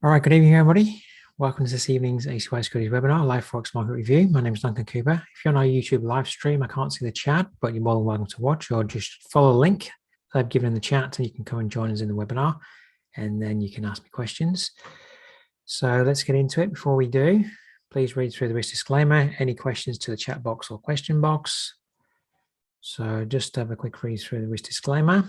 All right, good evening, everybody. Welcome to this evening's ACY Securities webinar, live Forex market review. My name is Duncan Cooper. If you're on our YouTube live stream, I can't see the chat, but you're more than welcome to watch, or just follow the link that I've given in the chat and you can come and join us in the webinar, and then you can ask me questions. So let's get into it. Before we do, please read through the risk disclaimer, any questions to the chat box or question box. So just have a quick read through the risk disclaimer.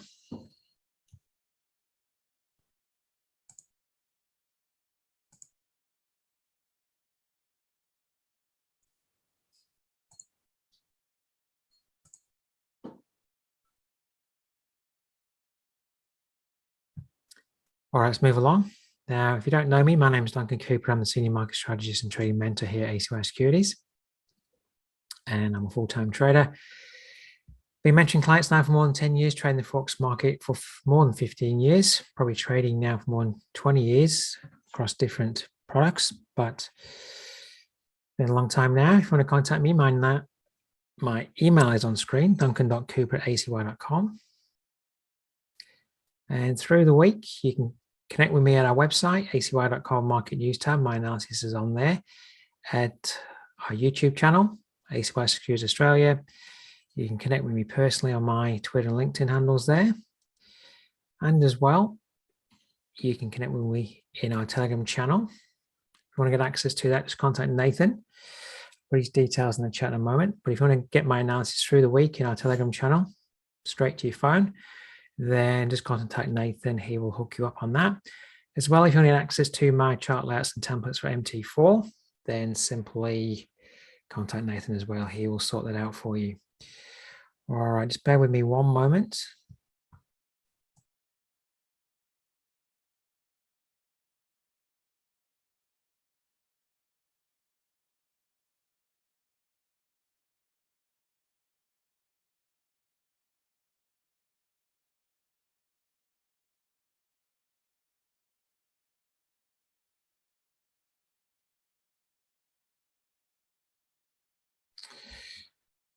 All right, let's move along. Now, if you don't know me, my name is Duncan Cooper. I'm the Senior Market Strategist and Trading Mentor here at ACY Securities. And I'm a full-time trader. Been mentoring clients now for more than 10 years, trading the Forex market for more than 15 years, probably trading now for more than 20 years across different products, but been a long time now. If you want to contact me, my email is on screen, duncan.cooper@acy.com. And through the week, you can connect with me at our website, acy.com market news tab. My analysis is on there. At our YouTube channel, ACY Securities Australia. You can connect with me personally on my Twitter and LinkedIn handles there. And as well, you can connect with me in our Telegram channel. If you want to get access to that, just contact Nathan. Put his details in the chat in a moment. But if you want to get my analysis through the week in our Telegram channel, straight to your phone, then just contact Nathan. He will hook you up on that. As well, if you want to get access to my chart layouts and templates for MT4, then simply contact Nathan as well. He will sort that out for you. All right, just bear with me one moment.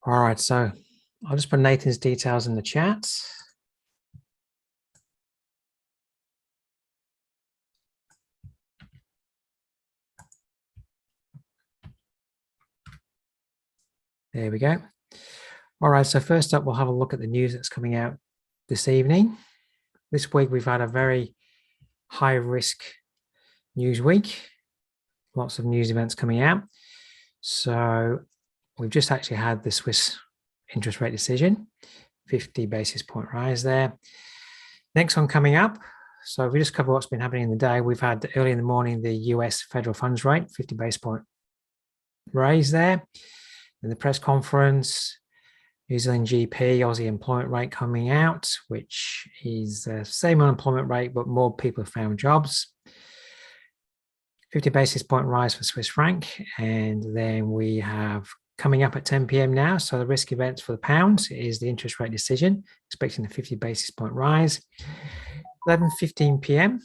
All right, so I'll just put Nathan's details in the chat. There we go. All right, so first up, we'll have a look at the news that's coming out this evening. This week, we've had a very high risk news week. Lots of news events coming out. So we've just actually had the Swiss interest rate decision, 50 basis point rise there. Next one coming up. So if we just cover what's been happening in the day, we've had early in the morning, the US federal funds rate, 50 basis point raise there. In the press conference, New Zealand GP, Aussie employment rate coming out, which is the same unemployment rate, but more people have found jobs. 50 basis point rise for Swiss franc. And then we have coming up at 10 p.m. now. So the risk events for the pound is the interest rate decision, expecting a 50 basis point rise. 11:15 p.m.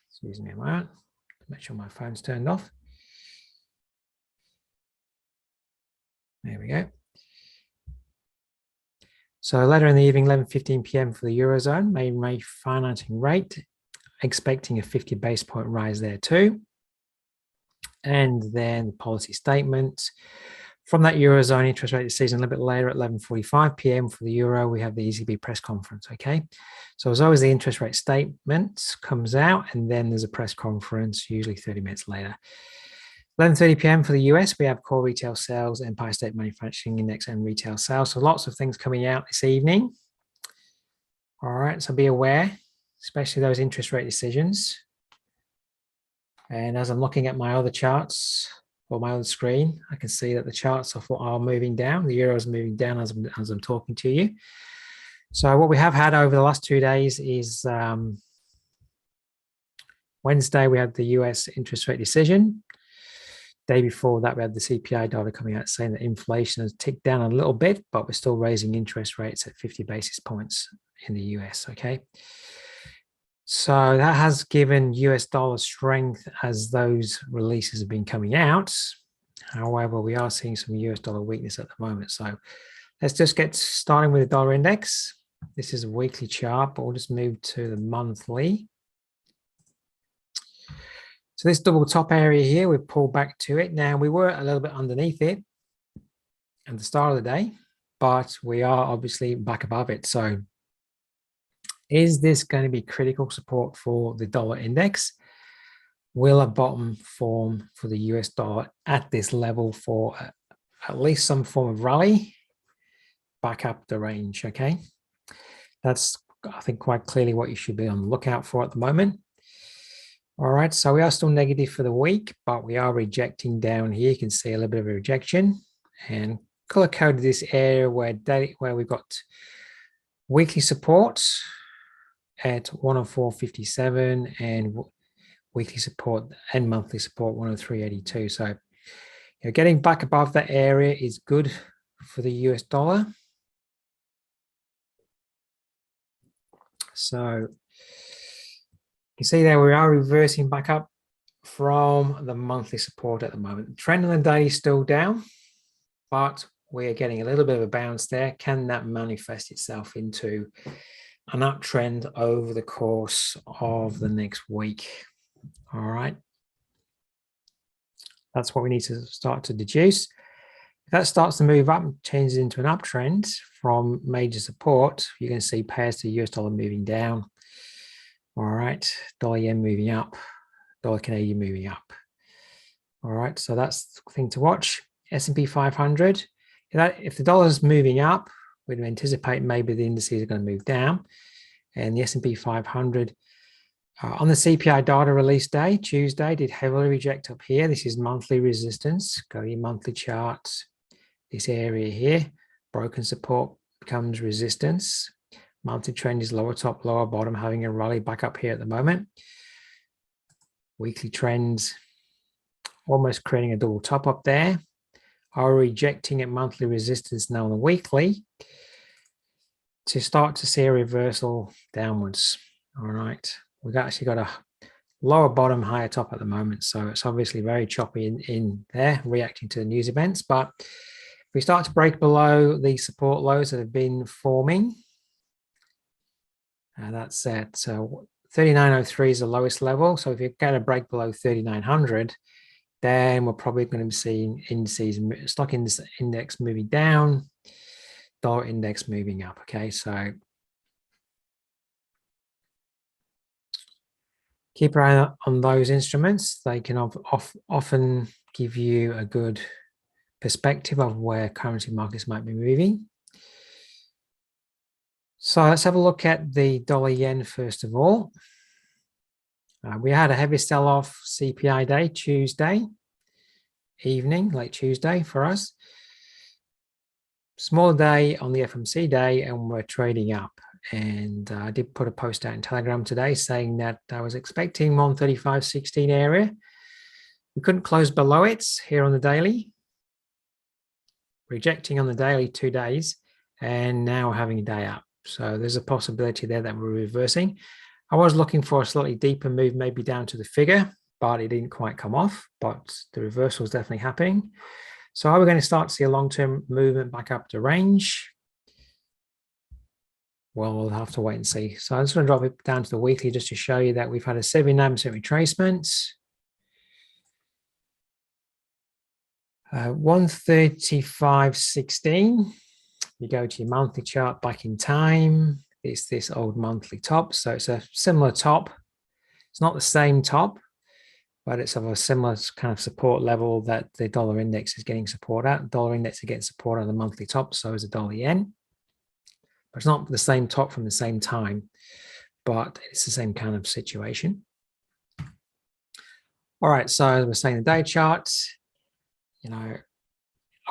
Excuse me a moment. Make sure my phone's turned off. There we go. So later in the evening, 11:15 p.m. for the Eurozone, main rate financing rate, expecting a 50 basis point rise there too. And then the policy statement. From that Eurozone interest rate decision a little bit later at 11:45 p.m. for the Euro, we have the ECB press conference, okay? So as always, the interest rate statement comes out and then there's a press conference, usually 30 minutes later. 11:30 p.m. for the US, we have core retail sales, Empire State Manufacturing Index and retail sales. So lots of things coming out this evening. All right, so be aware, especially those interest rate decisions. And as I'm looking at my other charts or my other screen, I can see that the charts are moving down. The euro is moving down as I'm talking to you. So what we have had over the last 2 days is Wednesday, we had the US interest rate decision. Day before that, we had the CPI data coming out saying that inflation has ticked down a little bit, but we're still raising interest rates at 50 basis points in the US, okay? So that has given US dollar strength as those releases have been coming out. However, we are seeing some US dollar weakness at the moment. So let's just get starting with the dollar index. This is a weekly chart, but we'll just move to the monthly. So this double top area here, we pulled back to it. Now we were a little bit underneath it at the start of the day, but we are obviously back above it. So is this going to be critical support for the dollar index? Will a bottom form for the US dollar at this level for at least some form of rally back up the range? Okay, that's, I think, quite clearly what you should be on the lookout for at the moment. All right, so we are still negative for the week, but we are rejecting down here. You can see a little bit of a rejection, and color coded this area where we've got weekly support at 104.57 and weekly support and monthly support 103.82. So getting back above that area is good for the US dollar. So you see there we are reversing back up from the monthly support at the moment. The trend on the day is still down, but we are getting a little bit of a bounce there. Can that manifest itself into an uptrend over the course of the next week? All right. That's what we need to start to deduce. If that starts to move up and changes into an uptrend from major support, you're going to see pairs to US dollar moving down. All right, dollar yen moving up, dollar Canadian moving up. All right, so that's the thing to watch. S&P 500, if the dollar is moving up, we'd anticipate maybe the indices are going to move down. And the S&P 500 on the CPI data release day, Tuesday, did heavily reject up here. This is monthly resistance. Go to your monthly charts. This area here, broken support becomes resistance. Monthly trend is lower top, lower bottom, having a rally back up here at the moment. Weekly trends almost creating a double top up there. Are rejecting at monthly resistance now on the weekly to start to see a reversal downwards. All right. We've actually got a lower bottom, higher top at the moment. So it's obviously very choppy in there, reacting to the news events. But if we start to break below the support lows that have been forming, that's at 3903 is the lowest level. So if you get a break below 3900, then we're probably going to be seeing indices, stock index moving down, dollar index moving up. Okay, so keep your eye on those instruments. They can often give you a good perspective of where currency markets might be moving. So let's have a look at the dollar yen first of all. We had a heavy sell-off CPI day, Tuesday evening, late Tuesday for us. Small day on the FMC day, and we're trading up. And I did put a post out in Telegram today saying that I was expecting 135.16 area. We couldn't close below it here on the daily. Rejecting on the daily 2 days, and now having a day up. So there's a possibility there that we're reversing. I was looking for a slightly deeper move, maybe down to the figure, but it didn't quite come off. But the reversal is definitely happening. So are we going to start to see a long-term movement back up to range? Well, we'll have to wait and see. So I'm just going to drop it down to the weekly just to show you that we've had a 79% retracement. 135.16. You go to your monthly chart back in time. It's this old monthly top. So it's a similar top. It's not the same top, but it's of a similar kind of support level that the dollar index is getting support at. Dollar index is getting support on the monthly top, so is the dollar yen. But it's not the same top from the same time, but it's the same kind of situation. All right, so as we're saying, the day chart, are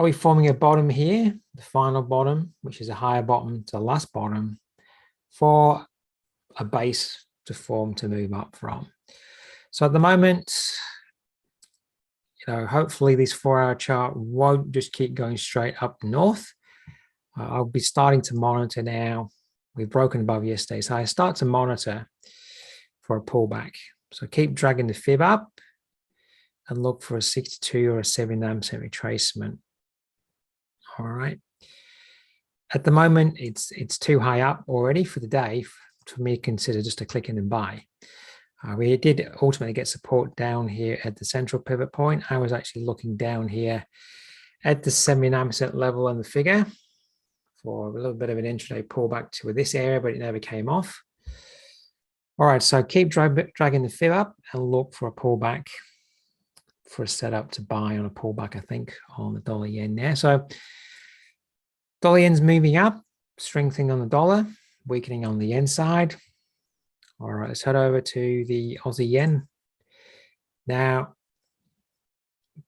we forming a bottom here, the final bottom, which is a higher bottom to the last bottom, for a base to form to move up from? So at the moment, hopefully this 4-hour chart won't just keep going straight up north. I'll be starting to monitor now. We've broken above yesterday, so I start to monitor for a pullback. So keep dragging the fib up and look for a 62 or a 79% retracement. All right. At the moment, it's too high up already for the day for me to consider just a click in and buy. We did ultimately get support down here at the central pivot point. I was actually looking down here at the 79% level on the figure for a little bit of an intraday pullback to this area, but it never came off. All right, so keep dragging the fib up and look for a pullback for a setup to buy on a pullback, I think, on the dollar yen there. So dollar yen's moving up, strengthening on the dollar, weakening on the yen side. All right, let's head over to the Aussie yen. Now,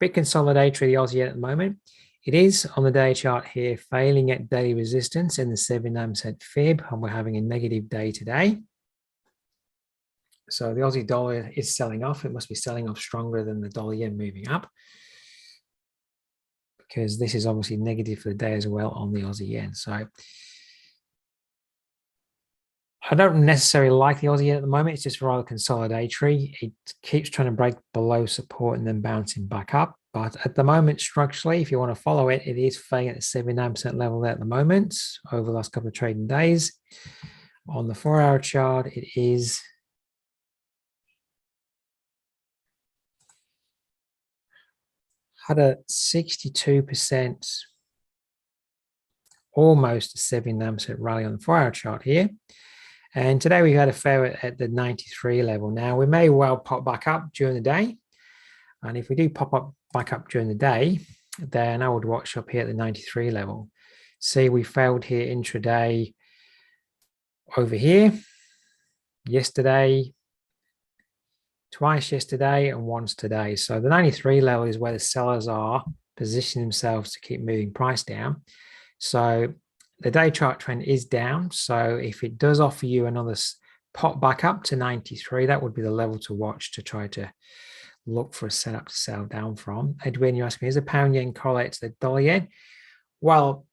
big consolidatory, the Aussie yen at the moment. It is on the day chart here, failing at daily resistance in the 79% fib, and we're having a negative day today. So the Aussie dollar is selling off. It must be selling off stronger than the dollar yen moving up, because this is obviously negative for the day as well on the Aussie yen. So I don't necessarily like the Aussie yen at the moment. It's just rather consolidatory. It keeps trying to break below support and then bouncing back up. But at the moment, structurally, if you want to follow it, it is failing at the 79% level there at the moment over the last couple of trading days. On the 4-hour chart, it is had a 62%, almost a 79% rally on the 4-hour chart here. And today we had a fair at the 93 level. Now we may well pop back up during the day. And if we do pop up back up during the day, then I would watch up here at the 93 level. See, we failed here intraday over here yesterday, twice yesterday, and once today. So the 93 level is where the sellers are positioning themselves to keep moving price down. So the day chart trend is down. So if it does offer you another pop back up to 93, that would be the level to watch to try to look for a setup to sell down from. Edwin, you asked me, is the pound yen correlate to the dollar yen? Well,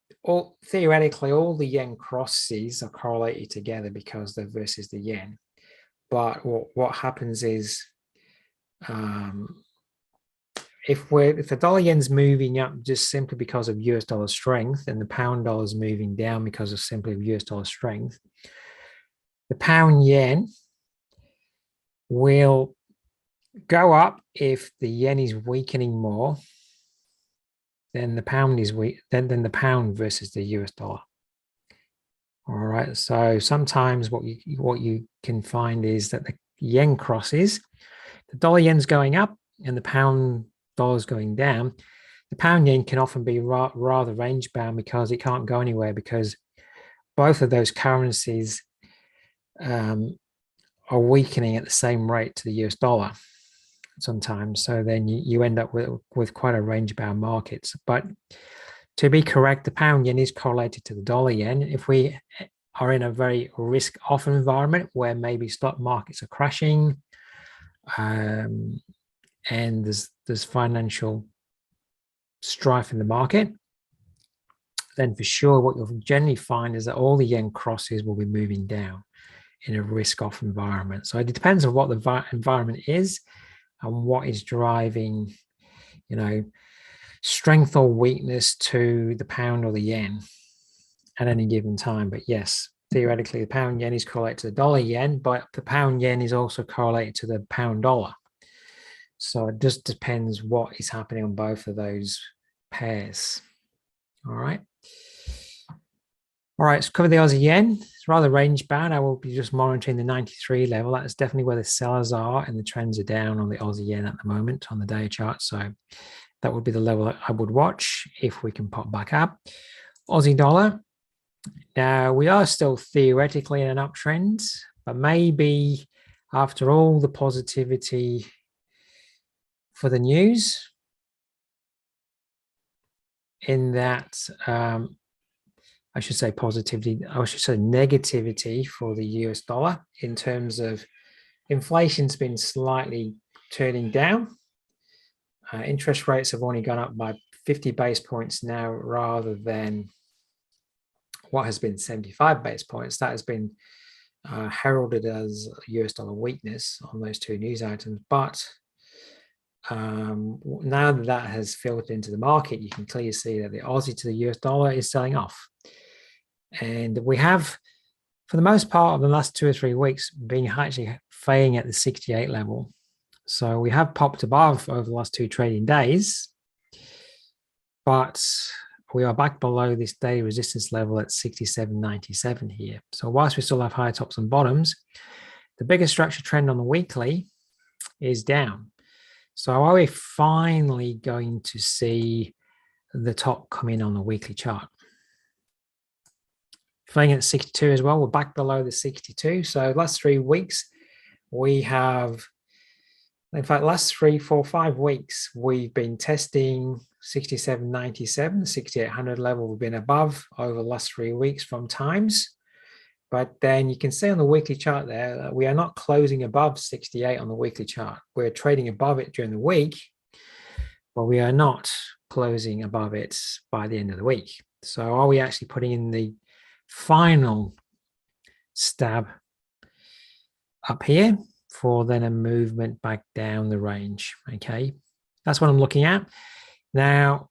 theoretically, all the yen crosses are correlated together because they're versus the yen. But what happens is, if the dollar yen's moving up just simply because of US dollar strength, and the pound dollar is moving down because of simply US dollar strength, the pound yen will go up if the yen is weakening more. Then the pound is weak. Then the pound versus the US dollar. All right. So sometimes what you can find is that the yen crosses, the dollar yen's going up, and the pound dollar's going down. The pound yen can often be rather range bound because it can't go anywhere, because both of those currencies are weakening at the same rate to the US dollar sometimes. So then you end up with quite a range bound market. But to be correct, the pound yen is correlated to the dollar yen. If we are in a very risk off environment where maybe stock markets are crashing, and there's financial strife in the market, then for sure what you'll generally find is that all the yen crosses will be moving down in a risk off environment. So it depends on what the environment is and what is driving, strength or weakness to the pound or the yen at any given time. But yes, theoretically, the pound yen is correlated to the dollar yen, but the pound yen is also correlated to the pound dollar. So it just depends what is happening on both of those pairs. All right. All right, let's cover the Aussie yen. It's rather range bound. I will be just monitoring the 93 level. That's definitely where the sellers are, and the trends are down on the Aussie yen at the moment on the day chart. So that would be the level that I would watch if we can pop back up. Aussie dollar. Now, we are still theoretically in an uptrend, but maybe after all the positivity for the news, in that, I should say positivity, I should say negativity for the US dollar in terms of inflation's been slightly turning down. Interest rates have only gone up by 50 base points now rather than what has been 75 base points. That has been heralded as US dollar weakness on those two news items. But now that that has filtered into the market, you can clearly see that the Aussie to the US dollar is selling off. And we have, for the most part of the last 2 or 3 weeks, been actually failing at the 68 level. So we have popped above over the last 2 trading days, but we are back below this daily resistance level at 67.97 here. So whilst we still have higher tops and bottoms, the biggest structure trend on the weekly is down. So are we finally going to see the top come in on the weekly chart? Failing at 62 as well, we're back below the 62. So last 3 weeks, we have, in fact, last 3, 4, 5 weeks, we've been testing 67.97, 6800 level. We've been above over the last 3 weeks from times. But then you can see on the weekly chart there that we are not closing above 68 on the weekly chart. We're trading above it during the week, but we are not closing above it by the end of the week. So are we actually putting in the final stab up here for then a movement back down the range? Okay, that's what I'm looking at. Now,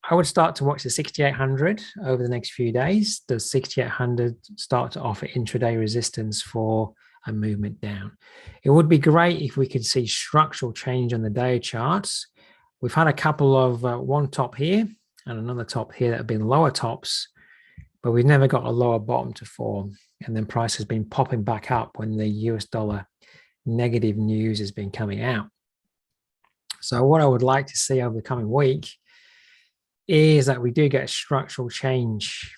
I would start to watch the 6800 over the next few days. Does 6800 start to offer intraday resistance for a movement down? It would be great if we could see structural change on the day charts. We've had a couple of one top here and another top here that have been lower tops, but we've never got a lower bottom to form. And then price has been popping back up when the US dollar negative news has been coming out. So what I would like to see over the coming week is that we do get a structural change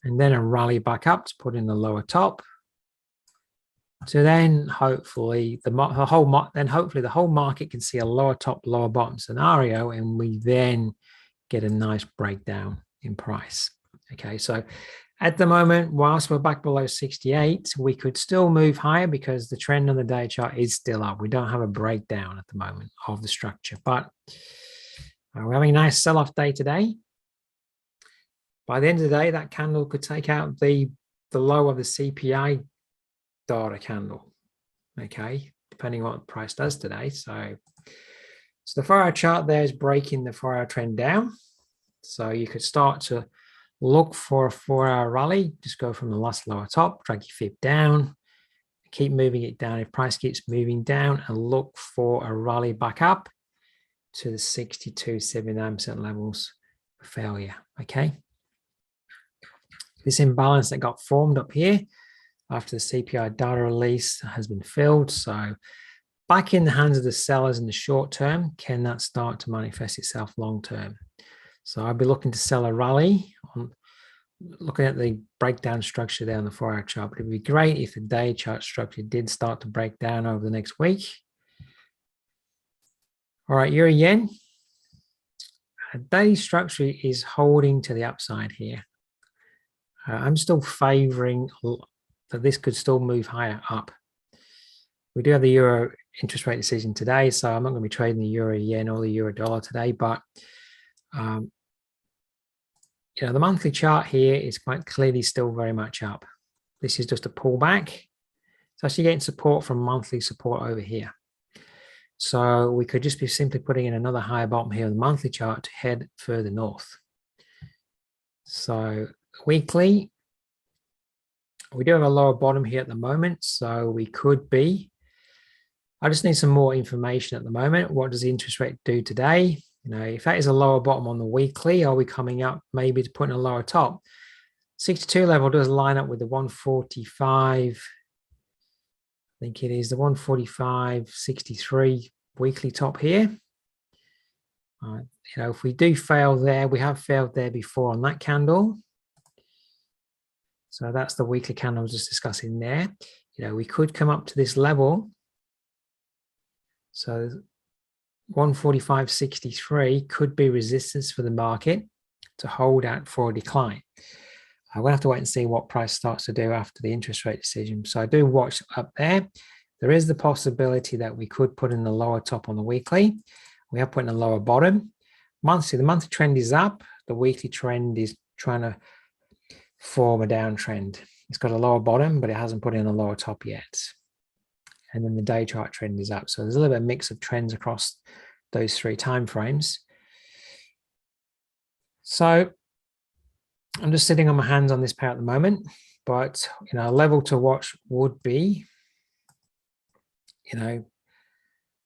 and then a rally back up to put in the lower top. So then hopefully the whole market can see a lower top, lower bottom scenario, and we then get a nice breakdown in price. Okay, so at the moment, whilst we're back below 68, we could still move higher because the trend on the day chart is still up. We don't have a breakdown at the moment of the structure, but we're having a nice sell-off day today. By the end of the day, that candle could take out the low of the CPI data candle, okay, depending on what the price does today. So the 4-hour chart there is breaking the 4-hour trend down. So you could start to look for a 4-hour rally. Just go from the last lower top, drag your fib down, keep moving it down. If price keeps moving down, and look for a rally back up to the 62.79% levels for failure. Okay, this imbalance that got formed up here after the CPI data release has been filled. So back in the hands of the sellers in the short term. Can that start to manifest itself long term? So I'd be looking to sell a rally on looking at the breakdown structure there on the 4-hour chart. But it'd be great if the day chart structure did start to break down over the next week. All right, euro yen. Daily structure is holding to the upside here. I'm still favoring that this could still move higher up. We do have the euro interest rate decision today, so I'm not going to be trading the euro yen or the euro dollar today, but you know, the monthly chart here is quite clearly still very much up. This is just a pullback. It's actually getting support from monthly support over here. So we could just be simply putting in another higher bottom here on the monthly chart to head further north. So weekly, we do have a lower bottom here at the moment. So we could be, I just need some more information at the moment. What does the interest rate do today? You know, if that is a lower bottom on the weekly, are we coming up maybe to put in a lower top? 62 level does line up with the 145. I think it is the 145.63 weekly top here. You know, if we do fail there, we have failed there before on that candle. So that's the weekly candle I was just discussing there. You know, we could come up to this level. So 145.63 could be resistance for the market to hold out for a decline. I'm going to have to wait and see what price starts to do after the interest rate decision. So I do watch up there. There is the possibility that we could put in the lower top on the weekly. We have put in a lower bottom. Monthly, the monthly trend is up. The weekly trend is trying to form a downtrend. It's got a lower bottom, but it hasn't put in a lower top yet. And then the day chart trend is up. So there's a little bit of mix of trends across those 3 time frames. So I'm just sitting on my hands on this pair at the moment, but you know, a level to watch would be you know,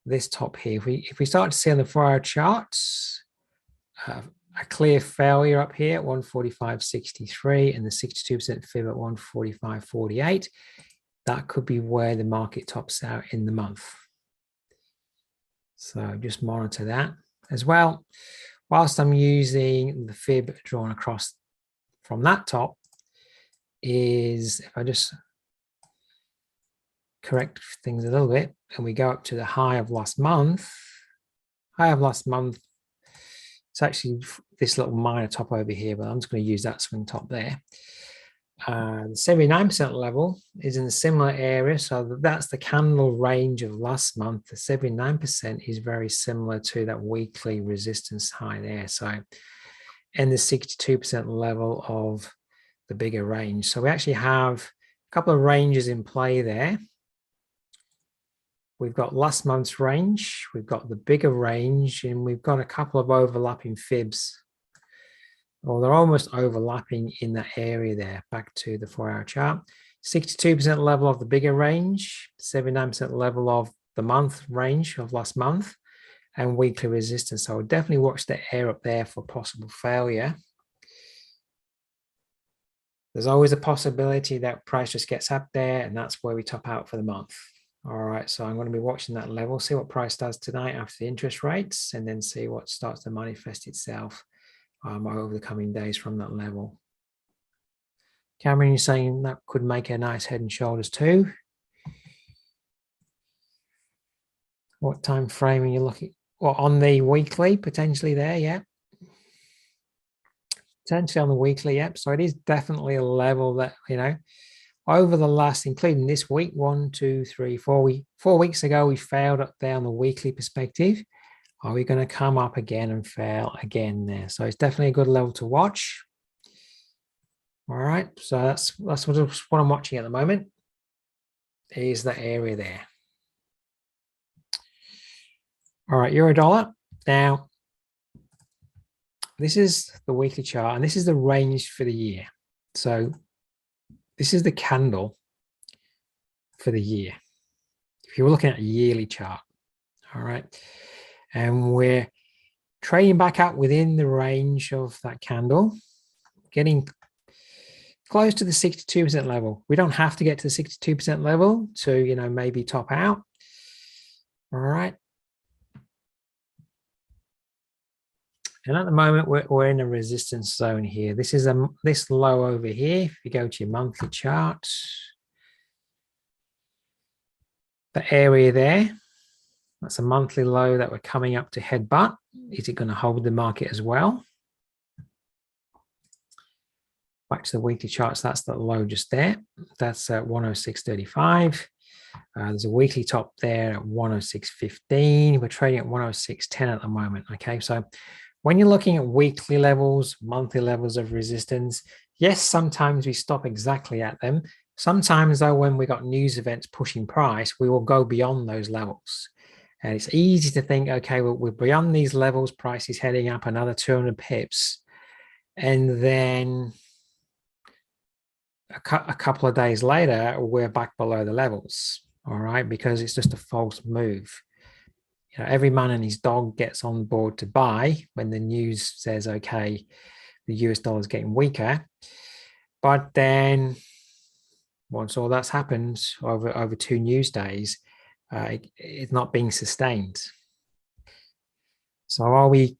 this top here, if we start to see on the 4-hour charts, a clear failure up here at 145.63 and the 62% fib at 145.48, that could be where the market tops out in the month. So just monitor that as well. Whilst I'm using the fib drawn across from that top, is if I just correct things a little bit and we go up to the high of last month, it's actually this little minor top over here, but I'm just going to use that swing top there. The 79% level is in a similar area, so that's the candle range of last month. The 79% is very similar to that weekly resistance high there. So, and the 62% level of the bigger range. So we actually have a couple of ranges in play there. We've got last month's range, we've got the bigger range, and we've got a couple of overlapping fibs. Well, they're almost overlapping in that area there. Back to the 4-hour chart. 62% level of the bigger range, 79% level of the month range of last month, and weekly resistance. So I would definitely watch the air up there for possible failure. There's always a possibility that price just gets up there, and that's where we top out for the month. All right, so I'm going to be watching that level, see what price does tonight after the interest rates, and then see what starts to manifest itself over the coming days from that level. Cameron, you're saying that could make a nice head and shoulders too. What time frame are you looking? Well, on the weekly, potentially there, yeah. Potentially on the weekly, yep. So it is definitely a level that, you know, over the last, including this week, 1, 2, 3, 4 weeks ago, we failed up there on the weekly perspective. Are we going to come up again and fail again there? So it's definitely a good level to watch. All right, so that's what I'm watching at the moment, is that area there. All right, euro dollar. Now, this is the weekly chart, and this is the range for the year. So this is the candle for the year. If you were looking at a yearly chart, all right, and we're trading back up within the range of that candle, getting close to the 62% level. We don't have to get to the 62% level to, you know, maybe top out. All right. And at the moment, we're in a resistance zone here. This is this low over here. If you go to your monthly chart, the area there, that's a monthly low that we're coming up to headbutt. Is it going to hold the market as well? Back to the weekly charts, that's the low just there. That's at 106.35. There's a weekly top there at 106.15. We're trading at 106.10 at the moment. Okay, so when you're looking at weekly levels, monthly levels of resistance, yes, sometimes we stop exactly at them. Sometimes, though, when we got news events pushing price, we will go beyond those levels. And it's easy to think, okay, well, we're beyond these levels, price is heading up another 200 pips. And then a couple of days later, we're back below the levels, all right, because it's just a false move. You know, every man and his dog gets on board to buy when the news says, okay, the US dollar is getting weaker. But then once all that's happened over 2 news days, it's not being sustained. So are we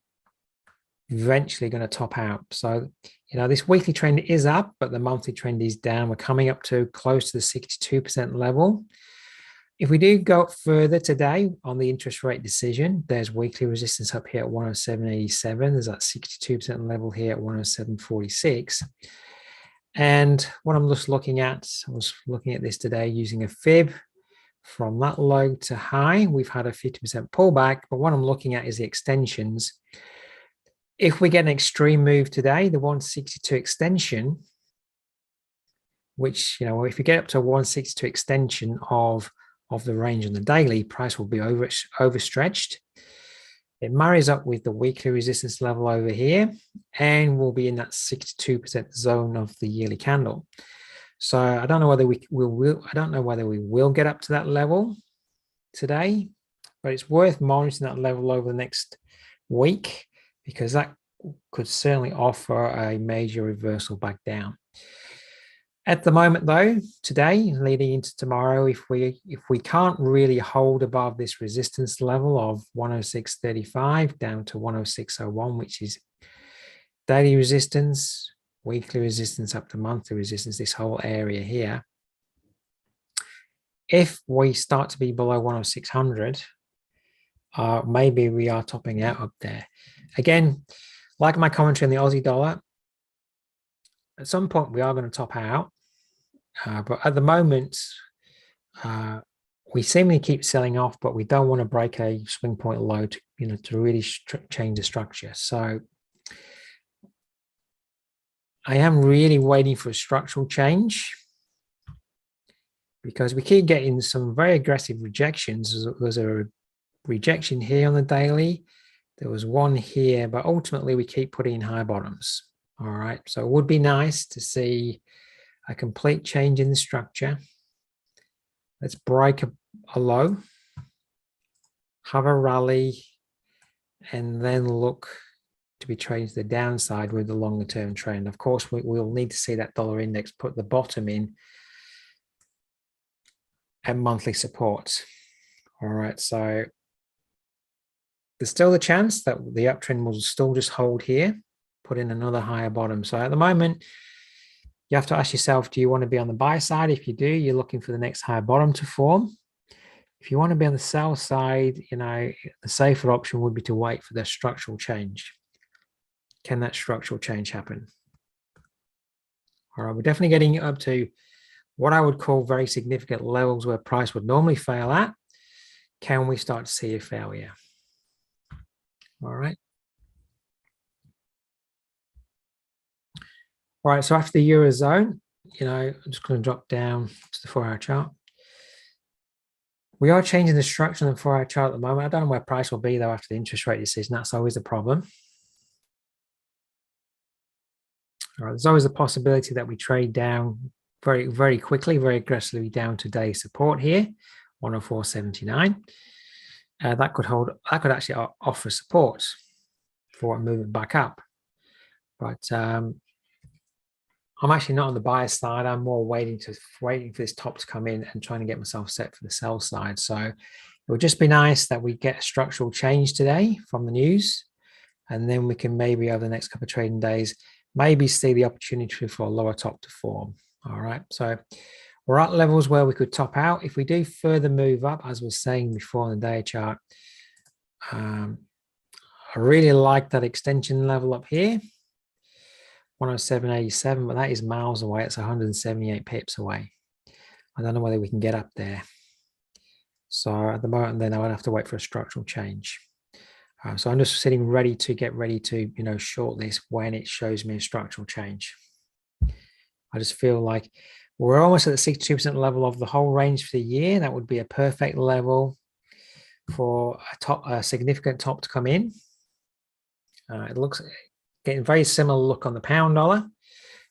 eventually going to top out? So, you know, this weekly trend is up, but the monthly trend is down. We're coming up to close to the 62% level. If we do go further today on the interest rate decision, there's weekly resistance up here at 107.87. There's that 62% level here at 107.46. And what I'm just looking at, I was looking at this today using a fib from that low to high. We've had a 50% pullback, but what I'm looking at is the extensions. If we get an extreme move today, the 162 extension, which, you know, if we get up to a 162 extension of the range on the daily, price will be overstretched. It marries up with the weekly resistance level over here, and we'll be in that 62% zone of the yearly candle. So I don't know whether we will get up to that level. today, but it's worth monitoring that level over the next week because that could certainly offer a major reversal back down. At the moment though, today leading into tomorrow, if we can't really hold above this resistance level of 106.35 down to 106.01, which is daily resistance, weekly resistance up to monthly resistance, this whole area here. If we start to be below 10600, maybe we are topping out up there. Again, like my commentary on the Aussie dollar, at some point we are going to top out, but at the moment we seemingly keep selling off, but we don't want to break a swing point low to to really change the structure. So I am really waiting for a structural change because we keep getting some very aggressive rejections. There's a rejection here on the daily. There was one here, but ultimately we keep putting in high bottoms. All right, so it would be nice to see a complete change in the structure. Let's break a low, have a rally, and then look to be trading to the downside with the longer term trend. Of course, we'll need to see that dollar index put the bottom in at monthly support. All right, so there's still a chance that the uptrend will still just hold here, put in another higher bottom. So at the moment, you have to ask yourself, do you want to be on the buy side? If you do, you're looking for the next higher bottom to form. If you want to be on the sell side, the safer option would be to wait for the structural change. Can that structural change happen? All right, we're definitely getting up to what I would call very significant levels where price would normally fail at. Can we start to see a failure? All right. All right, so after the Eurozone, I'm just going to drop down to the 4-hour chart. We are changing the structure on the 4-hour chart at the moment. I don't know where price will be though after the interest rate decision. That's always the problem. All right, there's always a possibility that we trade down very, very quickly, very aggressively down to day support here, 104.79. That could actually offer support for a movement back up. But I'm actually not on the buyer side. I'm more waiting for this top to come in and trying to get myself set for the sell side. So it would just be nice that we get a structural change today from the news, and then we can maybe over the next couple of trading days, maybe see the opportunity for a lower top to form. All right, so we're at levels where we could top out. If we do further move up, as we were saying before on the day chart, I really like that extension level up here, 107.87, but that is miles away. It's 178 pips away. I don't know whether we can get up there. So at the moment, then I would have to wait for a structural change. So I'm just sitting ready to get ready to, short this when it shows me a structural change. I just feel like we're almost at the 62% level of the whole range for the year. That would be a perfect level for a significant top to come in. It looks getting a very similar look on the pound dollar.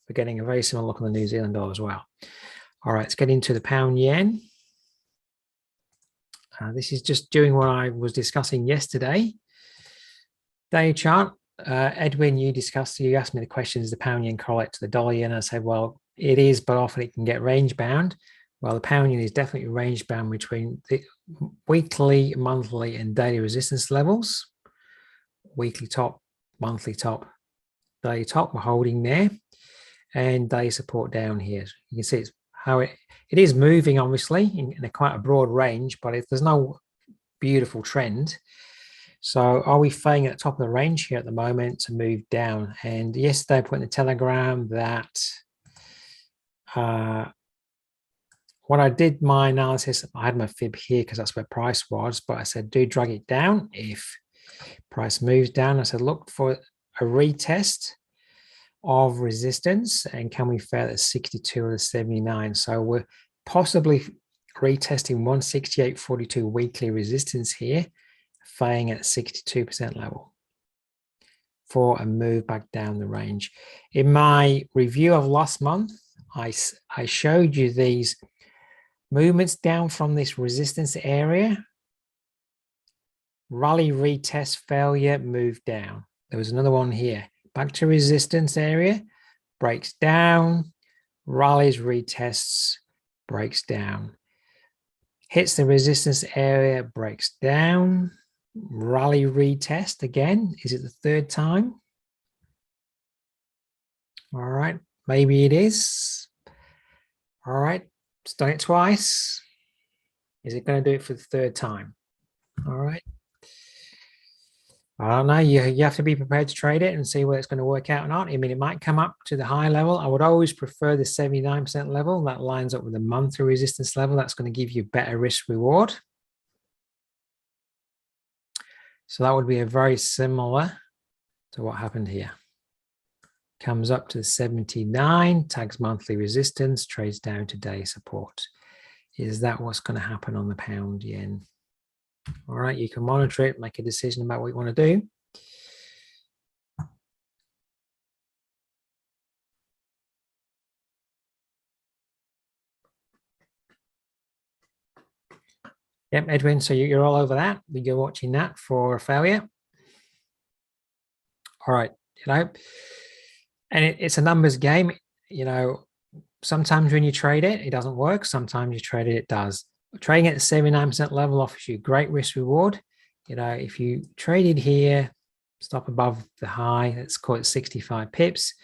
We're getting a very similar look on the New Zealand dollar as well. All right, let's get into the pound yen. This is just doing what I was discussing yesterday. Day chart. Edwin, you asked me the question, is the pound yen correlate to the dollar yen? I said, well, it is, but often it can get range bound. Well, the pound yen is definitely range bound between the weekly, monthly, and daily resistance levels. Weekly top, monthly top, daily top, we're holding there, and daily support down here. You can see it's how it is moving, obviously, in quite a broad range, but there's no beautiful trend. So are we failing at the top of the range here at the moment to move down? And yesterday I put in the Telegram that when I did my analysis, I had my fib here because that's where price was, but I said, do drag it down. If price moves down, I said, look for a retest of resistance, and can we fail at 62 or 79? So we're possibly retesting 168.42 weekly resistance here, failing at 62% level for a move back down the range. In my review of last month, I showed you these movements down from this resistance area rally retest failure, move down. There was another one here. Back to resistance area, breaks down, rallies, retests, breaks down. Hits the resistance area, breaks down, rally retest again. Is it the third time? All right, maybe it is. All right, it's done it twice. Is it going to do it for the third time? All right. I don't know. You have to be prepared to trade it and see whether it's going to work out or not. I mean, it might come up to the high level. I would always prefer the 79% level. That lines up with the monthly resistance level. That's going to give you better risk reward. So that would be a very similar to what happened here. Comes up to the 79, tags monthly resistance, trades down to day support. Is that what's going to happen on the pound yen? All right, you can monitor it, make a decision about what you want to do. Yep, Edwin, so you're all over that. You're watching that for failure. All right, and it's a numbers game. Sometimes when you trade it, it doesn't work. Sometimes you trade it, it does. Trading at the 79% level offers you great risk reward. If you traded here, stop above the high, let's call it 65 pips.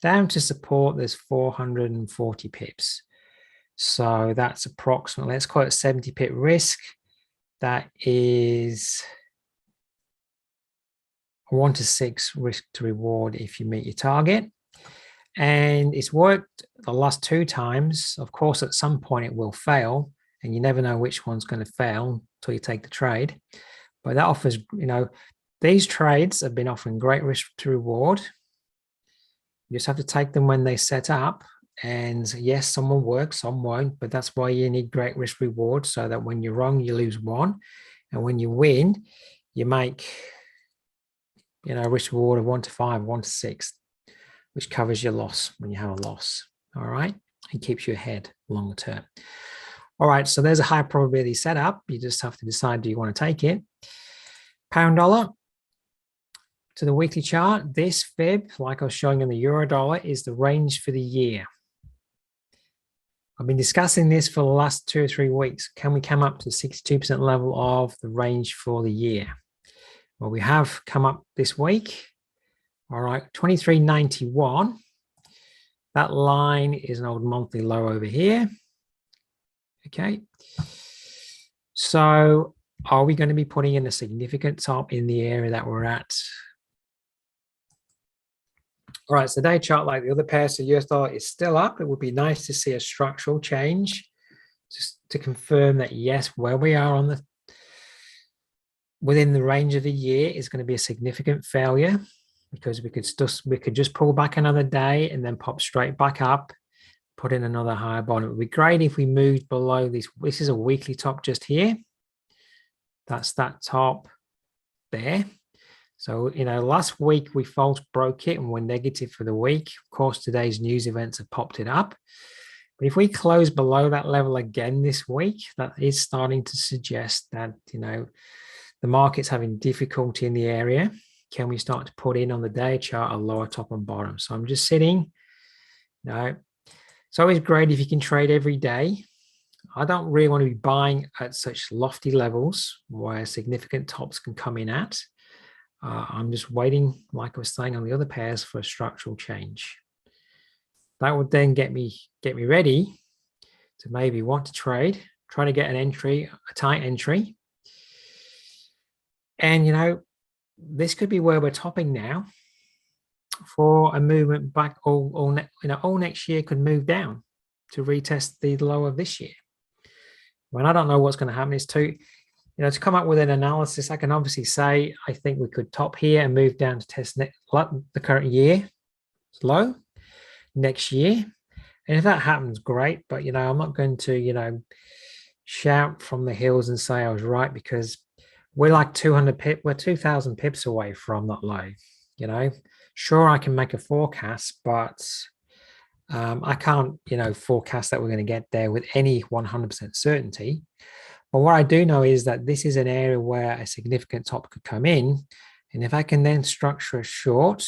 Down to support, there's 440 pips. So that's approximately, let's call it 70 pip risk. That is 1 to 6 risk to reward if you meet your target. And it's worked the last 2 times. Of course, at some point it will fail, and you never know which one's going to fail until you take the trade. But that offers, these trades have been offering great risk to reward. You just have to take them when they set up. And yes, some will work, some won't, but that's why you need great risk reward, so that when you're wrong, you lose 1. And when you win, you make, risk reward of 1 to 5, 1 to 6, which covers your loss when you have a loss. All right. And keeps you ahead long term. All right. So there's a high probability setup. You just have to decide, do you want to take it? Pound dollar. To the weekly chart, this fib, like I was showing in the euro dollar, is the range for the year. I've been discussing this for the last 2 or 3 weeks. Can we come up to 62% level of the range for the year? Well, we have come up this week. All right, 23.91. That line is an old monthly low over here. Okay. So are we going to be putting in a significant top in the area that we're at? All right, so day chart, like the other pairs, the US dollar is still up. It would be nice to see a structural change just to confirm that, yes, where we are on within the range of the year is going to be a significant failure, because we could just pull back another day and then pop straight back up, put in another higher bottom. It would be great if we moved below this. This is a weekly top just here. That's that top there. So, last week we false broke it and we're negative for the week. Of course, today's news events have popped it up. But if we close below that level again this week, that is starting to suggest that, the market's having difficulty in the area. Can we start to put in on the day chart a lower top and bottom? So I'm just sitting. It's always great if you can trade every day. I don't really want to be buying at such lofty levels where significant tops can come in at. I'm just waiting, like I was saying on the other pairs, for a structural change. That would then get me ready to maybe want to trade, try to get an entry, a tight entry. And, this could be where we're topping now for a movement back. All next year could move down to retest the low of this year. When I don't know what's going to happen, is to come up with an analysis. I can obviously say, I think we could top here and move down to test the current year low next year. And if that happens, great. But, I'm not going to, shout from the hills and say I was right, because we're like 200 pips, we're 2,000 pips away from that low. Sure, I can make a forecast, but I can't, forecast that we're going to get there with any 100% certainty. But what I do know is that this is an area where a significant top could come in. And if I can then structure a short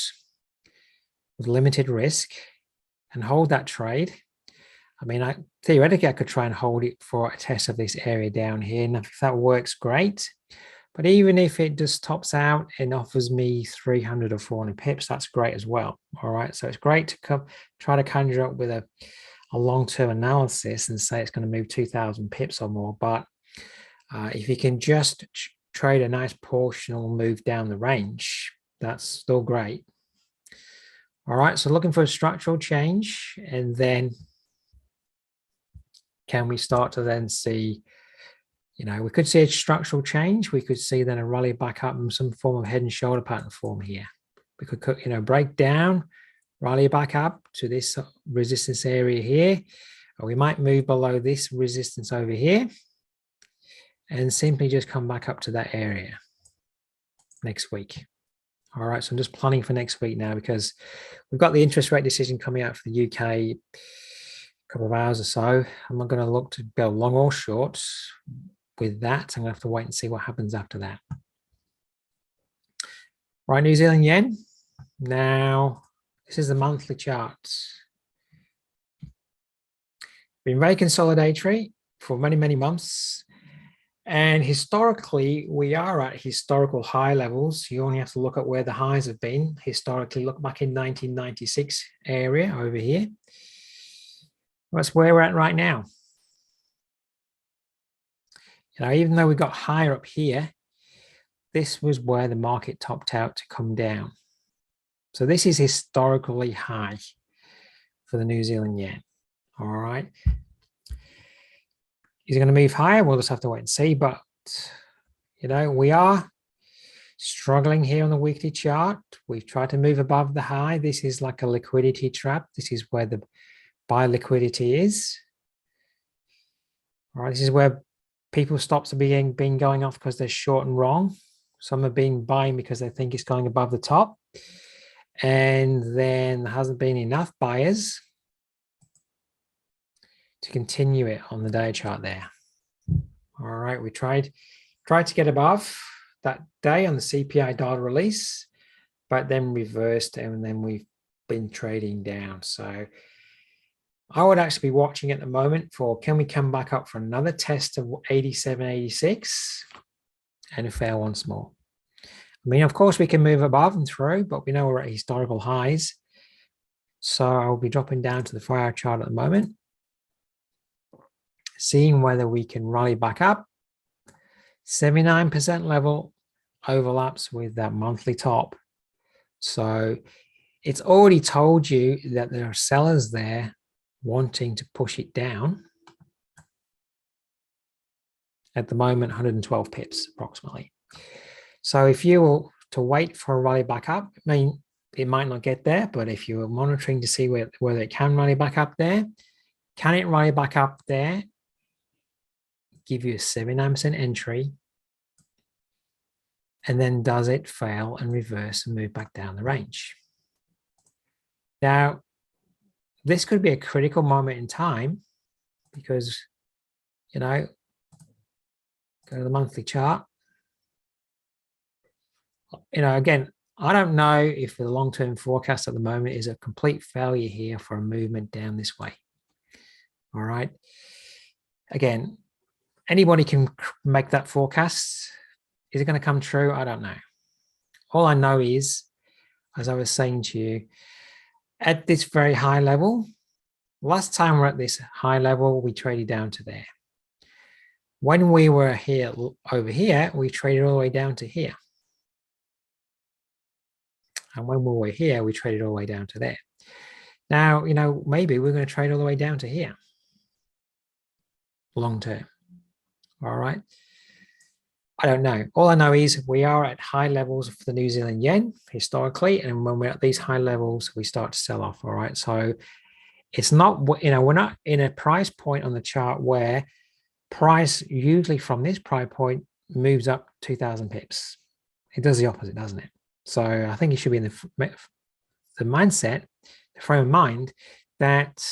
with limited risk and hold that trade, I mean, theoretically, I could try and hold it for a test of this area down here. And if that works, great. But even if it just tops out and offers me 300 or 400 pips, that's great as well. All right. So it's great to try to conjure up with a long-term analysis and say it's going to move 2,000 pips or more. But if you can just trade a nice portional move down the range, that's still great. All right. So looking for a structural change, and then can we start to then see, we could see a structural change. We could see then a rally back up in some form of head and shoulder pattern form here. We could, break down, rally back up to this resistance area here. Or we might move below this resistance over here and simply just come back up to that area next week. All right, so I'm just planning for next week now because we've got the interest rate decision coming out for the UK a couple of hours or so. I'm not going to look to go long or short with that. I'm going to have to wait and see what happens after that. Right, New Zealand yen. Now, this is the monthly chart. Been very consolidatory for many, many months. And historically, we are at historical high levels. You only have to look at where the highs have been. Historically, look back in 1996 area over here. That's where we're at right now. Even though we got higher up here, this was where the market topped out to come down. So this is historically high for the New Zealand yen. All right. Is it going to move higher? We'll just have to wait and see. But, we are struggling here on the weekly chart. We've tried to move above the high. This is like a liquidity trap. This is where the buy liquidity is. All right. This is where people stops are being going off because they're short and wrong. Some are being buying because they think it's going above the top. And then there hasn't been enough buyers to continue it on the day chart there. All right, we tried to get above that day on the CPI data release, but then reversed, and then we've been trading down. So I would actually be watching at the moment for, can we come back up for another test of 87, 86 and fail once more? I mean, of course, we can move above and through, but we know we're at historical highs. So I'll be dropping down to the 4-hour chart at the moment, seeing whether we can rally back up. 79% level overlaps with that monthly top. So it's already told you that there are sellers there wanting to push it down. At the moment, 112 pips approximately. So if you were to wait for a rally back up, I mean, it might not get there, but if you were monitoring to see whether it can rally back up there, can it rally back up there? Give you a 79% entry, and then does it fail and reverse and move back down the range? Now, this could be a critical moment in time because, go to the monthly chart. Again, I don't know if the long-term forecast at the moment is a complete failure here for a movement down this way. All right. Again, anybody can make that forecast. Is it going to come true? I don't know. All I know is, as I was saying to you, at this very high level, last time we're at this high level, we traded down to there. When we were here, over here, we traded all the way down to here. And when we were here, we traded all the way down to there. Now, maybe we're going to trade all the way down to here. Long term. All right. I don't know. All I know is we are at high levels for the New Zealand yen historically. And when we're at these high levels, we start to sell off. All right. So it's not, we're not in a price point on the chart where price usually from this price point moves up 2,000 pips. It does the opposite, doesn't it? So I think you should be in the mindset, the frame of mind that,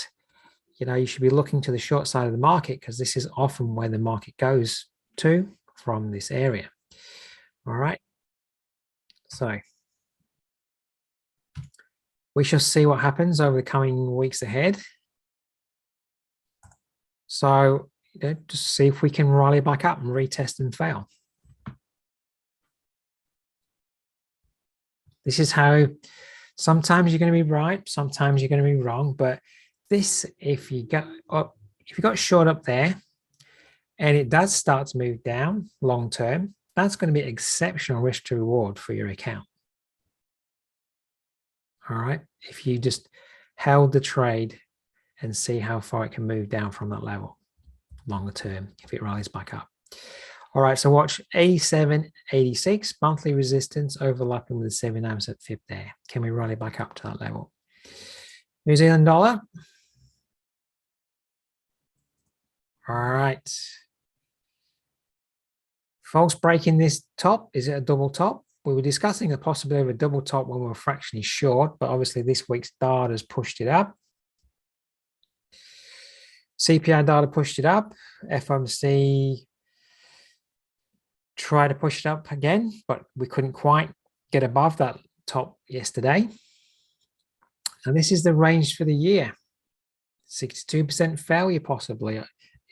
you should be looking to the short side of the market because this is often where the market goes to from this area. All right. So we shall see what happens over the coming weeks ahead. So just see if we can rally back up and retest and fail. This is how sometimes you're going to be right, sometimes you're going to be wrong. But this, if you got short up there and it does start to move down long term, that's going to be exceptional risk to reward for your account. All right. If you just held the trade and see how far it can move down from that level longer term if it rallies back up. All right, so watch 87.86 monthly resistance overlapping with the 7% fib there. Can we rally back up to that level? New Zealand dollar. All right. False breaking this top. Is it a double top? We were discussing the possibility of a double top when we were fractionally short, but obviously this week's data has pushed it up. CPI data pushed it up. FOMC tried to push it up again, but we couldn't quite get above that top yesterday. And this is the range for the year. 62% failure possibly. You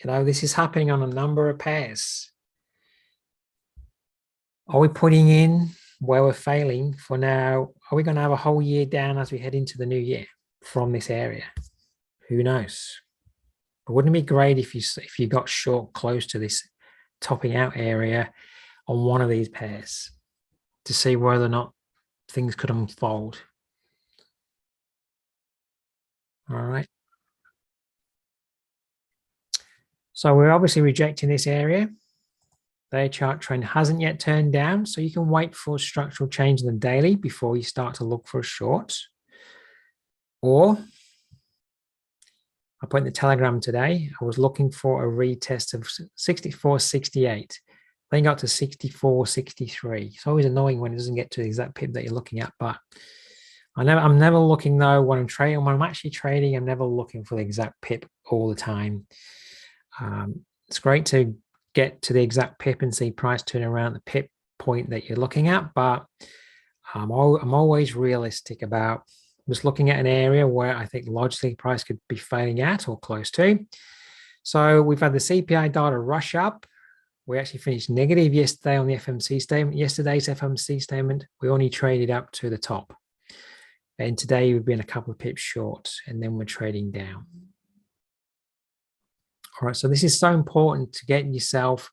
know, this is happening on a number of pairs. Are we putting in where we're failing for now? Are we going to have a whole year down as we head into the new year from this area? Who knows? But wouldn't it be great if you got short close to this topping out area on one of these pairs to see whether or not things could unfold? All right. So we're obviously rejecting this area. Their chart trend hasn't yet turned down, so you can wait for structural change in the daily before you start to look for a short. Or I put in the Telegram today, I was looking for a retest of 64.68. Then got to 64.63. It's always annoying when it doesn't get to the exact pip that you're looking at, but I'm never looking though when I'm trading. When I'm actually trading, I'm never looking for the exact pip all the time. It's great to get to the exact pip and see price turn around the pip point that you're looking at, but I'm always realistic about just looking at an area where I think logically price could be failing at or close to. So we've had the CPI data rush up. We actually finished negative yesterday on the FMC statement. Yesterday's FMC statement, we only traded up to the top. And today we've been a couple of pips short, and then we're trading down. All right, so this is so important to get yourself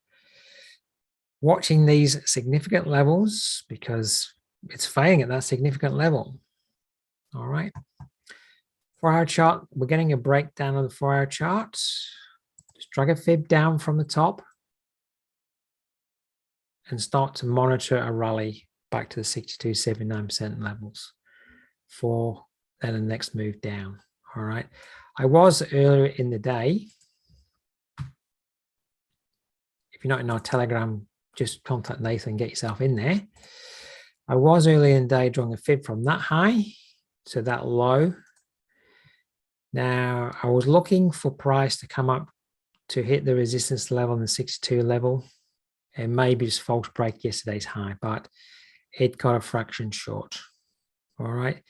watching these significant levels because it's failing at that significant level. All right. 4-hour chart, we're getting a breakdown of the 4-hour chart. Just drag a fib down from the top and start to monitor a rally back to the 62.79% levels for then the next move down. All right. I was earlier in the day. If you're not in our Telegram, just contact Nathan and get yourself in there. I was earlier in the day drawing a fib from that high to that low. Now, I was looking for price to come up to hit the resistance level and the 62 level and maybe just false break yesterday's high, but it got a fraction short. All right.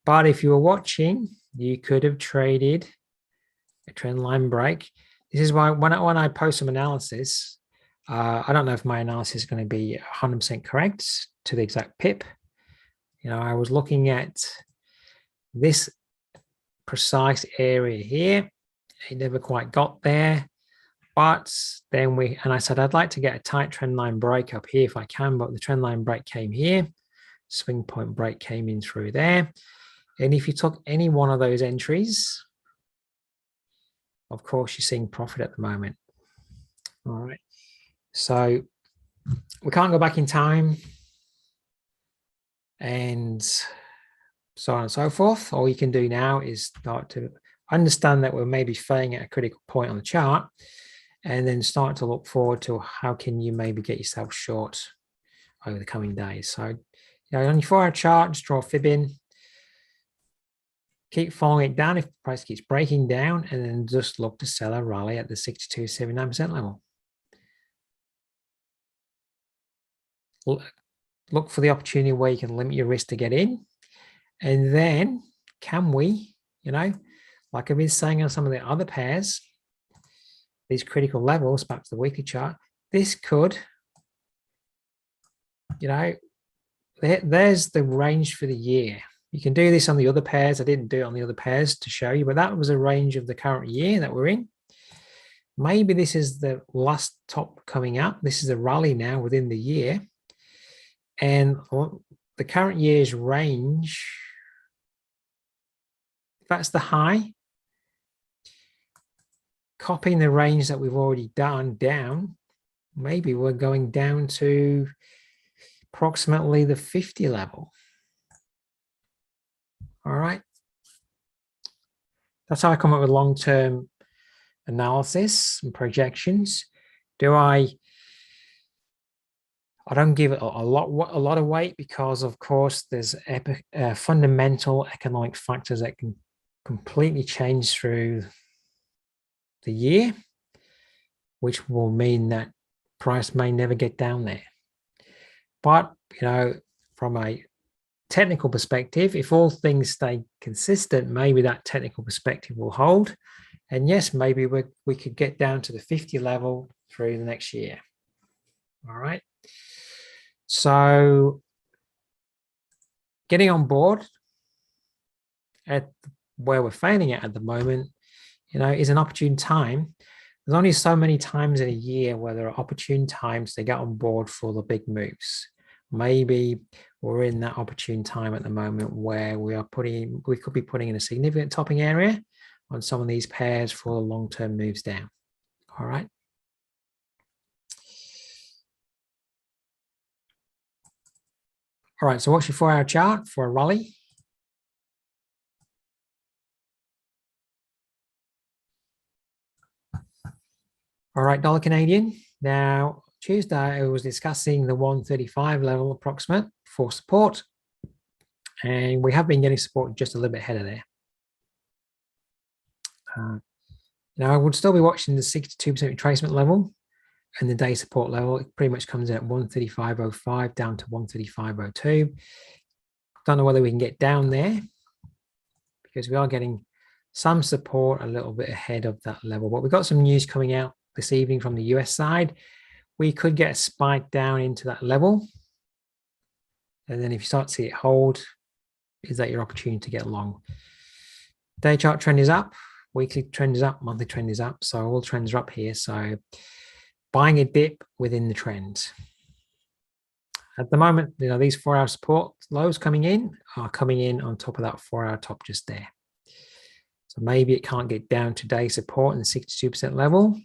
But if you were watching, you could have traded a trend line break. This is why when I post some analysis, I don't know if my analysis is going to be 100% correct to the exact pip. You know, I was looking at this precise area here. It never quite got there. But then I said, I'd like to get a tight trend line break up here if I can, but the trend line break came here. Swing point break came in through there. And if you took any one of those entries, of course, you're seeing profit at the moment. All right. So we can't go back in time and so on and so forth. All you can do now is start to understand that we're maybe failing at a critical point on the chart and then start to look forward to how can you maybe get yourself short over the coming days. So, you know, on your 4-hour chart, just draw a fib in, keep following it down if the price keeps breaking down, and then just look to sell a rally at the 62.79% level. look for the opportunity where you can limit your risk to get in. And then can we, like I've been saying on some of the other pairs, these critical levels, back to the weekly chart, this could, there's the range for the year. You can do this on the other pairs. I didn't do it on the other pairs to show you, but that was a range of the current year that we're in. Maybe this is the last top coming up. This is a rally now within the year. And the current year's range, that's the high. Copying the range that we've already done down, maybe we're going down to approximately the 50 level. All right. That's how I come up with long-term analysis and projections. I don't give it a lot of weight because, of course, there's fundamental economic factors that can completely change through the year, which will mean that price may never get down there. But, from a technical perspective, if all things stay consistent, maybe that technical perspective will hold. And yes, maybe we could get down to the 50 level through the next year. All right. So getting on board at where we're failing at the moment, is an opportune time. There's only so many times in a year where there are opportune times to get on board for the big moves. Maybe we're in that opportune time at the moment where we could be putting in a significant topping area on some of these pairs for the long-term moves down. All right. All right, so what's your 4-hour chart for a rally? All right, dollar Canadian. Now, Tuesday, I was discussing the 135 level approximate for support. And we have been getting support just a little bit ahead of there. Now, I would still be watching the 62% retracement level and the day support level. It pretty much comes in at 135.05 down to 135.02. Don't know whether we can get down there because we are getting some support a little bit ahead of that level. But we've got some news coming out this evening from the US side. We could get a spike down into that level. And then if you start to see it hold, is that your opportunity to get long? Day chart trend is up, weekly trend is up, monthly trend is up. So all trends are up here. So buying a dip within the trend. At the moment, these 4-hour support lows are coming in on top of that 4-hour top just there. So maybe it can't get down to day support in the 62% level,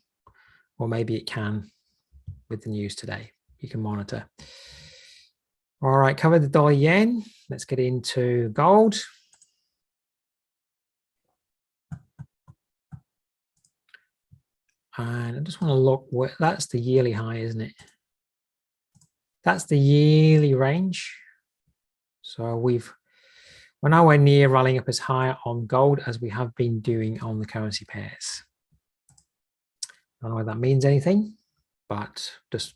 or maybe it can with the news today. You can monitor. All right, covered the dollar yen. Let's get into gold. And I just want to look where that's the yearly high, isn't it? That's the yearly range. So we're nowhere near rallying up as high on gold as we have been doing on the currency pairs. I don't know whether that means anything, but just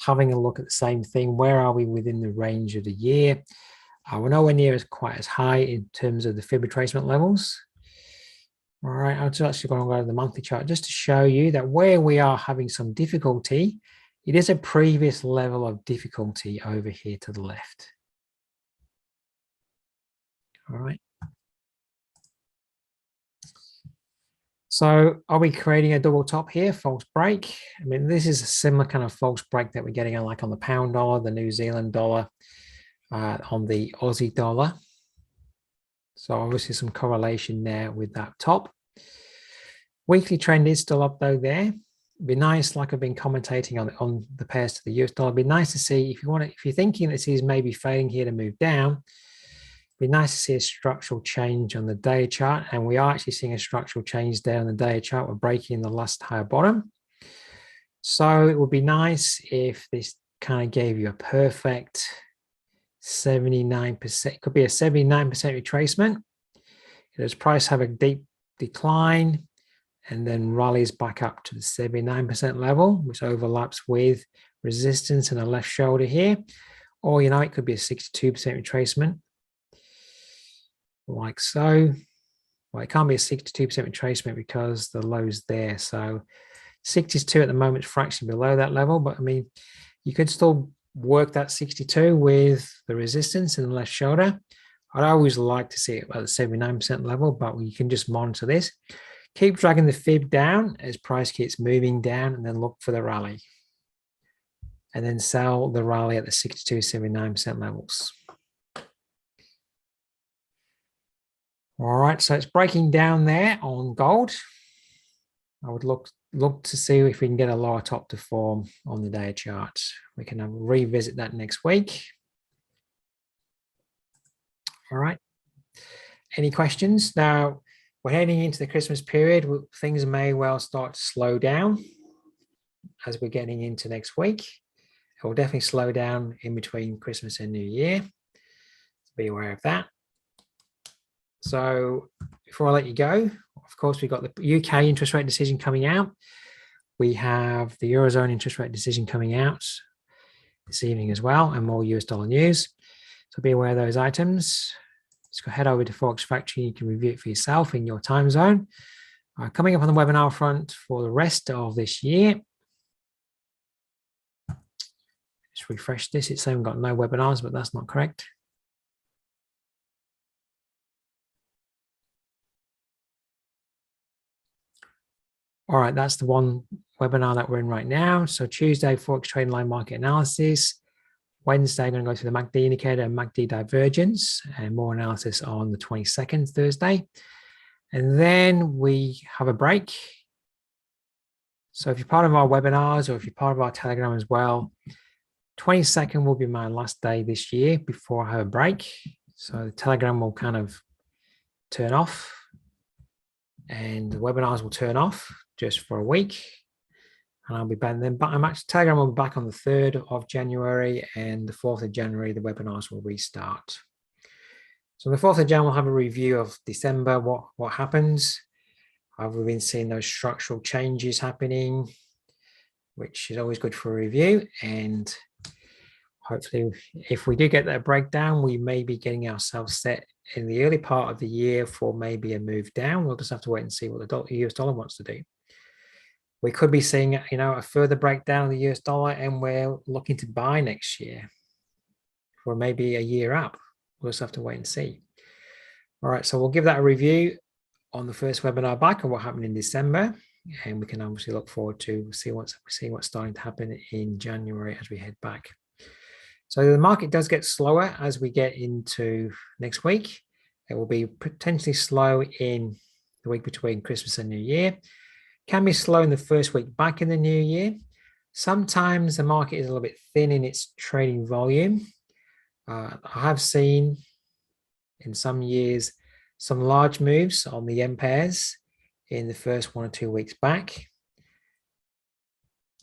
having a look at the same thing. Where are we within the range of the year? We're nowhere near quite as high in terms of the fib retracement levels. All right, I'm just actually going to go to the monthly chart just to show you that where we are having some difficulty, it is a previous level of difficulty over here to the left. All right. So are we creating a double top here, false break? I mean, this is a similar kind of false break that we're getting on like on the pound dollar, the New Zealand dollar, on the Aussie dollar. So obviously some correlation there with that top. Weekly trend is still up though there. It'd be nice, like I've been commentating on the pairs to the US dollar, it'd be nice to see if you're thinking this is maybe failing here to move down, it'd be nice to see a structural change on the day chart. And we are actually seeing a structural change there on the day chart. We're breaking the last higher bottom. So it would be nice if this kind of gave you a perfect 79%. It could be a 79% retracement. Does price have a deep decline and then rallies back up to the 79% level, which overlaps with resistance and a left shoulder here, or it could be a 62% retracement, like so. Well, it can't be a 62% retracement because the low's there. So 62 at the moment, fraction below that level, but I mean, you could still work that 62 with the resistance in the left shoulder. I'd always like to see it at the 79% level, but you can just monitor this. Keep dragging the fib down as price keeps moving down, and then look for the rally. And then sell the rally at the 62, 79% levels. All right, so it's breaking down there on gold. I would look to see if we can get a lower top to form on the day chart. We can revisit that next week. All right. Any questions? Now, we're heading into the Christmas period. Things may well start to slow down as we're getting into next week. It will definitely slow down in between Christmas and New Year. Be aware of that. So before I let you go, of course, we've got the UK interest rate decision coming out. We have the Eurozone interest rate decision coming out this evening as well, and more US dollar news. So be aware of those items. Just go head over to Forex Factory. You can review it for yourself in your time zone. Coming up on the webinar front for the rest of this year. Just refresh this. It's saying we've got no webinars, but that's not correct. All right, that's the one webinar that we're in right now. So Tuesday, Forex trading line market analysis. Wednesday, I'm going to go through the MACD indicator and MACD divergence, and more analysis on the 22nd, Thursday. And then we have a break. So if you're part of our webinars, or if you're part of our Telegram as well, 22nd will be my last day this year before I have a break. So the Telegram will kind of turn off, and the webinars will turn off just for a week. And I'll be back then. But Telegram will be back on the 3rd of January, and the 4th of January, the webinars will restart. So the 4th of January, we'll have a review of December, what happens. Have we been seeing those structural changes happening, which is always good for a review. And hopefully, if we do get that breakdown, we may be getting ourselves set in the early part of the year for maybe a move down. We'll just have to wait and see what the US dollar wants to do. We could be seeing, a further breakdown of the US dollar, and we're looking to buy next year, or maybe a year up. We'll just have to wait and see. All right, so we'll give that a review on the first webinar back on what happened in December, and we can obviously look forward to see what's starting to happen in January as we head back. So the market does get slower as we get into next week. It will be potentially slow in the week between Christmas and New Year. Can be slow in the first week back in the new year. Sometimes the market is a little bit thin in its trading volume. I have seen in some years some large moves on the yen pairs in the first 1 or 2 weeks back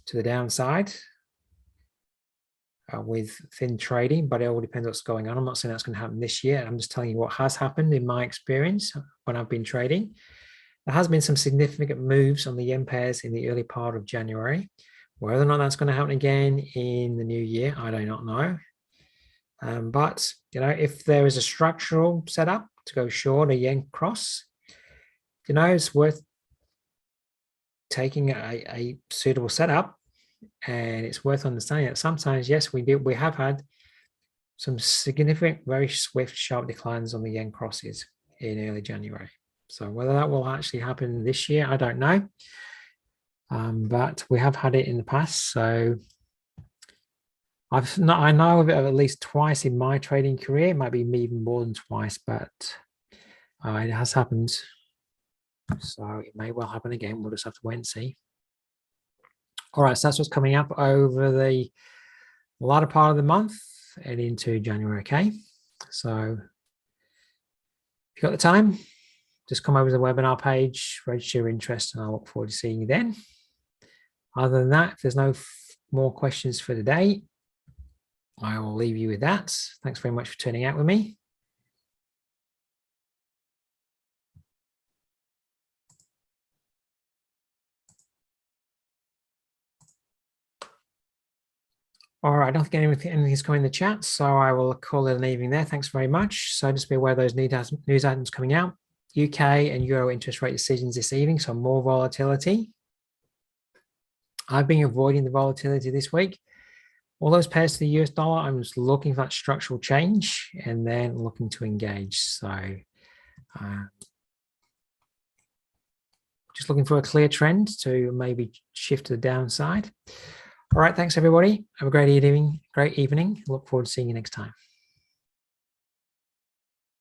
to the downside with thin trading, but it all depends what's going on. I'm not saying that's going to happen this year. I'm just telling you what has happened in my experience when I've been trading. There has been some significant moves on the yen pairs in the early part of January. Whether or not that's going to happen again in the new year, I do not know. But if there is a structural setup to go short a yen cross, it's worth taking a suitable setup, and it's worth understanding that sometimes, yes, we have had some significant, very swift, sharp declines on the yen crosses in early January. So whether that will actually happen this year, I don't know. But we have had it in the past. So I know of it at least twice in my trading career. It might be even more than twice, but it has happened. So it may well happen again. We'll just have to wait and see. All right, so that's what's coming up over the latter part of the month and into January, okay? So if you've got the time, just come over to the webinar page, register your interest, and I look forward to seeing you then. Other than that, if there's no more questions for today, I will leave you with that. Thanks very much for turning out with me. All right, I don't think anything's coming in the chat, so I will call it an evening there. Thanks very much. So just be aware of those news items coming out. UK and Euro interest rate decisions this evening, so more volatility. I've been avoiding the volatility this week. All those pairs to the US dollar, I'm just looking for that structural change and then looking to engage. So just looking for a clear trend to maybe shift to the downside. All right, thanks everybody. Have a great evening. Look forward to seeing you next time.